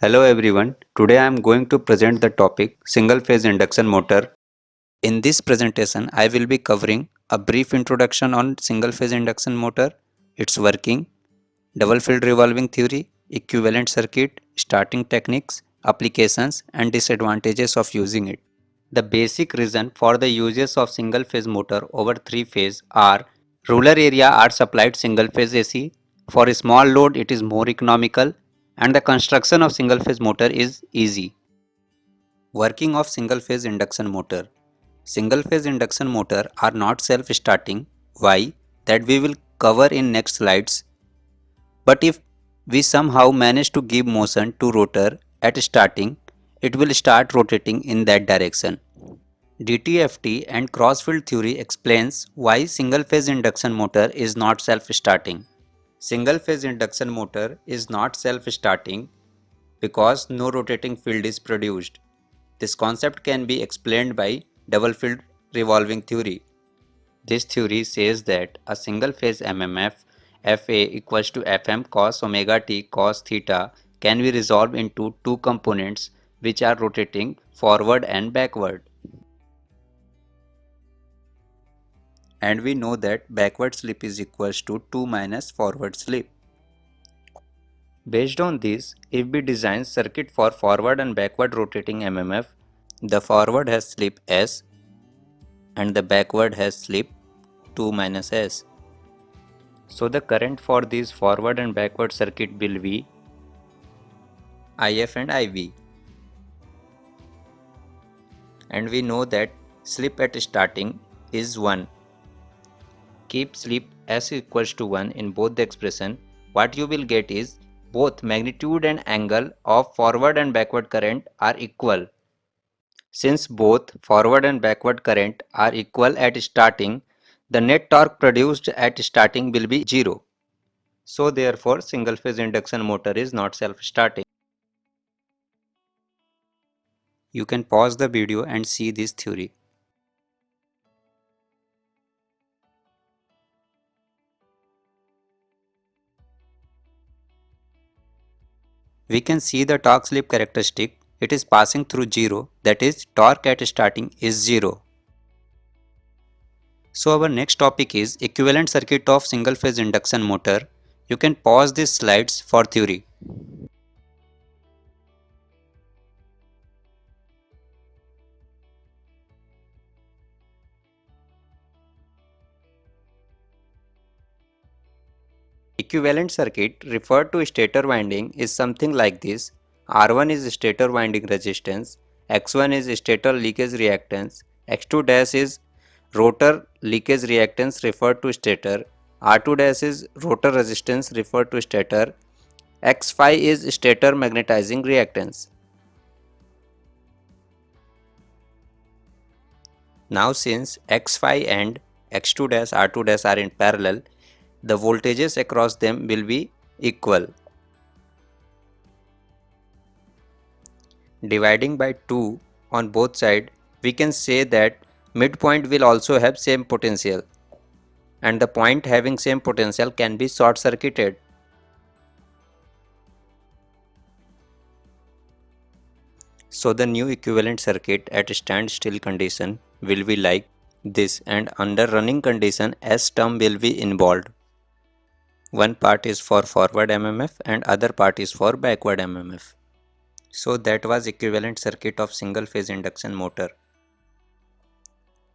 Hello everyone, today I am going to present the topic single phase induction motor. In this presentation, I will be covering a brief introduction on single phase induction motor, its working, double field revolving theory, equivalent circuit, starting techniques, applications and disadvantages of using it. The basic reason for the uses of single phase motor over three phase are rural area are supplied single phase AC, for a small load it is more economical and the construction of single phase motor is easy. Working of single phase induction motor. Single phase induction motor are not self starting. Why? That we will cover in next slides. But if we somehow manage to give motion to rotor at starting, it will start rotating in that direction. DTFT and crossfield theory explains why single phase induction motor is not self starting. Single phase induction motor is not self starting because no rotating field is produced. This concept can be explained by double field revolving theory. This theory says that a single phase MMF Fa equals to Fm cos omega t cos theta can be resolved into two components which are rotating forward and backward. And we know that backward slip is equals to 2 minus forward slip. Based on this, if we design circuit for forward and backward rotating MMF, the forward has slip S and the backward has slip 2 minus S. So the current for these forward and backward circuit will be IF and IV. And we know that slip at starting is 1. Keep slip S equals to 1 in both the expression. What you will get is both magnitude and angle of forward and backward current are equal. Since both forward and backward current are equal at starting, the net torque produced at starting will be 0. So therefore single phase induction motor is not self-starting. You can pause the video and see this theory. We can see the torque slip characteristic. It is passing through 0, that is torque at starting is 0. So our next topic is equivalent circuit of single phase induction motor. You can pause these slides for theory. Equivalent circuit referred to stator winding is something like this. R1 is stator winding resistance, X1 is stator leakage reactance, X2 dash is rotor leakage reactance referred to stator, R2 dash is rotor resistance referred to stator, X5 is stator magnetizing reactance. Now since X5 and X2 dash R2 dash are in parallel, the voltages across them will be equal. Dividing by 2 on both sides, we can say that midpoint will also have same potential and the point having same potential can be short circuited. So the new equivalent circuit at standstill condition will be like this, and under running condition S term will be involved. One part is for forward MMF and other part is for backward MMF. So that was equivalent circuit of single phase induction motor.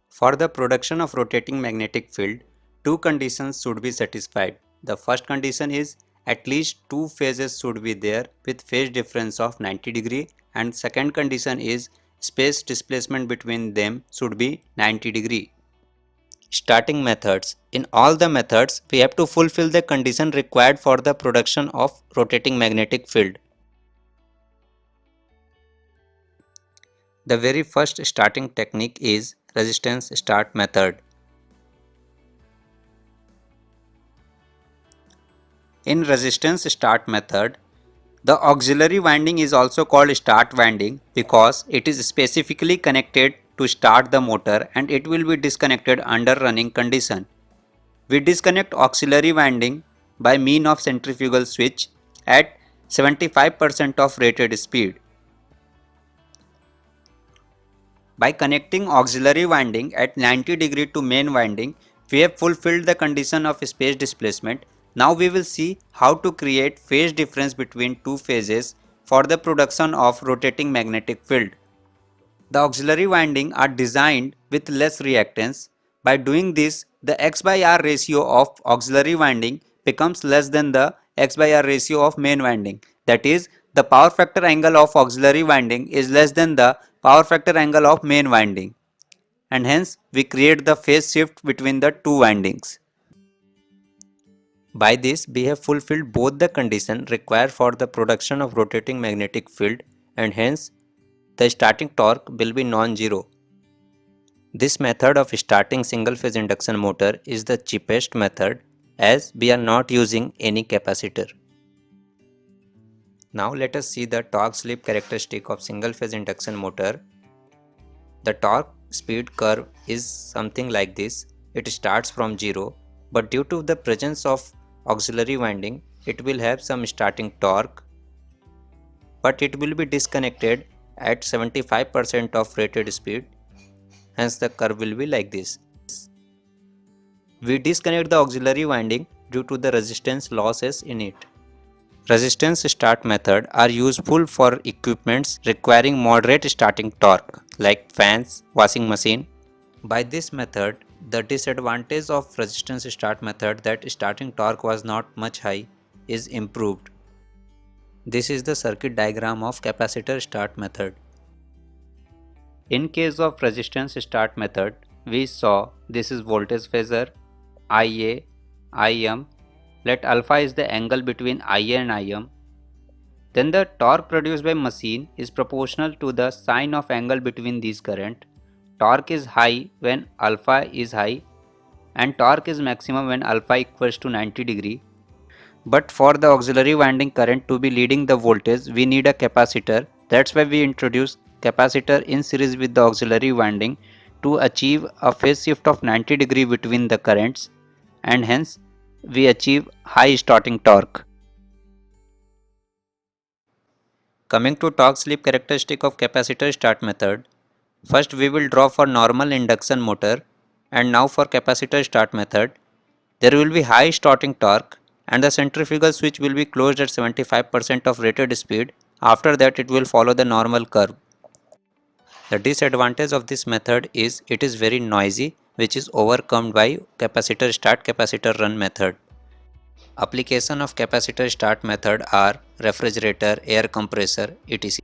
For the production of rotating magnetic field, two conditions should be satisfied. The first condition is at least two phases should be there with phase difference of 90 degree, and second condition is space displacement between them should be 90 degree. Starting methods. In all the methods, we have to fulfill the condition required for the production of rotating magnetic field. The very first starting technique is resistance start method. In resistance start method, the auxiliary winding is also called start winding because it is specifically connected to start the motor and it will be disconnected under running condition. We disconnect auxiliary winding by mean of centrifugal switch at 75% of rated speed. By connecting auxiliary winding at 90 degree to main winding, we have fulfilled the condition of space displacement. Now we will see how to create phase difference between two phases for the production of rotating magnetic field. The auxiliary winding are designed with less reactance. By doing this, the X by R ratio of auxiliary winding becomes less than the X by R ratio of main winding. That is, the power factor angle of auxiliary winding is less than the power factor angle of main winding, and hence we create the phase shift between the two windings. By this, we have fulfilled both the conditions required for the production of rotating magnetic field, and hence the starting torque will be non-zero. This method of starting single phase induction motor is the cheapest method as we are not using any capacitor. Now let us see the torque slip characteristic of single phase induction motor. The torque speed curve is something like this. It starts from 0, but due to the presence of auxiliary winding, it will have some starting torque, but it will be disconnected at 75% of rated speed. Hence the curve will be like this. We disconnect the auxiliary winding due to the resistance losses in it. Resistance start method are useful for equipments requiring moderate starting torque like fans, washing machine. By this method, the disadvantage of resistance start method that starting torque was not much high is improved. This is the circuit diagram of capacitor start method. In case of resistance start method, we saw this is voltage phasor, IA, IM. Let alpha is the angle between IA and IM. Then the torque produced by machine is proportional to the sine of angle between these current. Torque is high when alpha is high and torque is maximum when alpha equals to 90 degree. But for the auxiliary winding current to be leading the voltage, we need a capacitor. That's why we introduce capacitor in series with the auxiliary winding to achieve a phase shift of 90 degree between the currents, and hence we achieve high starting torque. Coming to torque slip characteristic of capacitor start method, first we will draw for normal induction motor, and now for capacitor start method. There will be high starting torque and the centrifugal switch will be closed at 75% of rated speed. After that it will follow the normal curve. The disadvantage of this method is it is very noisy, which is overcome by capacitor start capacitor run method. Application of capacitor start method are refrigerator, air compressor, etc.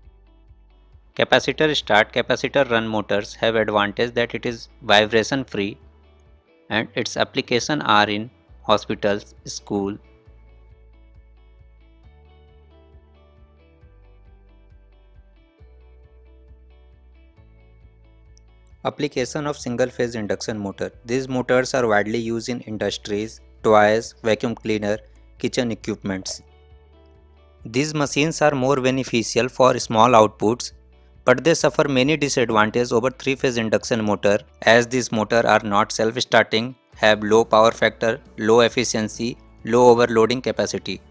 Capacitor start capacitor run motors have advantage that it is vibration free and its application are in hospitals, school. Application of single phase induction motor. These motors are widely used in industries, toys, vacuum cleaner, kitchen equipments. These machines are more beneficial for small outputs, but they suffer many disadvantages over three-phase induction motor as these motors are not self-starting, have low power factor, low efficiency, low overloading capacity.